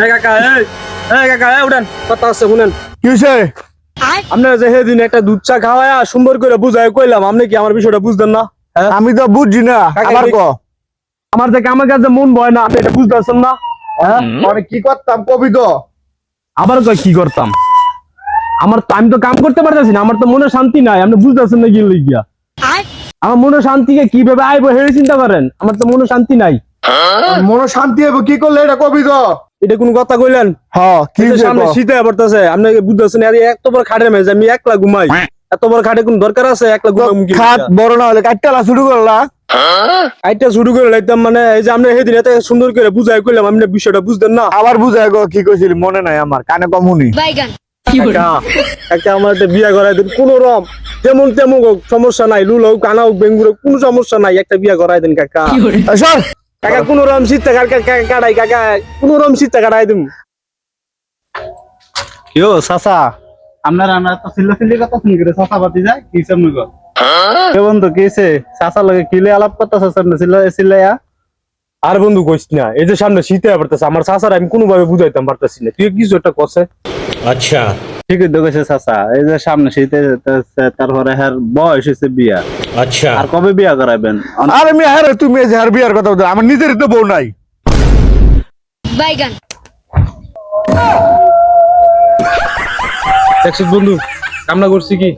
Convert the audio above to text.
এই কাকা এই কাকা উঠেন, কথা আছে শুনেন। কি হয়েছে? আপনারা যে সেদিন একটা দুধ চা খাওয়ায়া সুন্দর করে বুঝাই কইলাম, আপনি কি আমার বিষয়টা বুঝতেন না? হ্যাঁ? আমি তো বুঝছি না, কাকা, আবার ক। আমার দেখে আমার কাছে মন ভয় না, আপনি এটা বুঝতেছেন না? হ্যাঁ? মানে কি করতাম কবি তো? আবার কই কি করতাম? আমি তো কাম করতে পারতেছি না, আমার তো মনে শান্তি নাই, আপনি বুঝতেছেন না কি লইগিয়া? আমার মনে শান্তিকে কিভাবে আইবো হেরে চিন্তা করেন, আমার তো মনে শান্তি নাই। মনে শান্তি হবে কি করলে এটা কবি তো? এটা কোন কথা কইলেন? হ্যাঁ, কি এই যে হয়েছে সামনে ক? শীতে পড়তেছে, আপনি বুঝতেছেন আর এত বড় খাটের মেঝে আমি একলা ঘুমাই, এত বড় খাটে কোন দরকার আছে একলা ঘুমাই মুখি? খাট বড় না হলে কাটটালা শুরু করলা। আইটা শুরু করে লাইতাম, মানে এই যে আমরা সেদিন এত সুন্দর করে বুঝাই কইলাম, আপনি বিষয়টা বুঝতেন না? আবার বুঝায় গো, কি কইছিলি মনে নাই আমার, কানে কমুনি। বাইগান কাকা, কাকা আমার একটা বিয়া করাই দেন, কোন রকম যেমন তেমন হোক সমস্যা নাই, লুল হোক কানা হোক বেঙ্গুর হোক, কোনো সমস্যা নাই, একটা বিয়া করাই দেন কাকা। সর কাকা কোন রকম শীতটা কাটাই কাকা, কোন রকম শীতটা কাটাই দিম। কিও চাচা আপনার আমরা তো সিল্লি কথা শুনি করে চাচা বাতি যায় কি সামনে গো কে বন্ধু কিছে চাচা লগে কিলে আলাপ করতেছ সামনে সিল্লাইয়া আর বন্ধু কইস না, এই যে সামনে শীতে পড়তেছে, আমার চাচার আমি কোনোভাবে বুঝাইতাম পারতেছি না, তুই কিছু একটা কষে। अच्छा ঠিকই তো কইছে চাচা, এই যে সামনে শীতে তারপরে হ্যার বয়স হইছে বিয়া, अच्छा আর কবে বিয়া করাবেন? আরে আমি হ্যাঁ তুমি এই যে হার বিয়ার কথা বলছো, আমার নিজেরই তো বউ নাই। বাইগান দেখছিস বন্ধু কামনা করছি কি?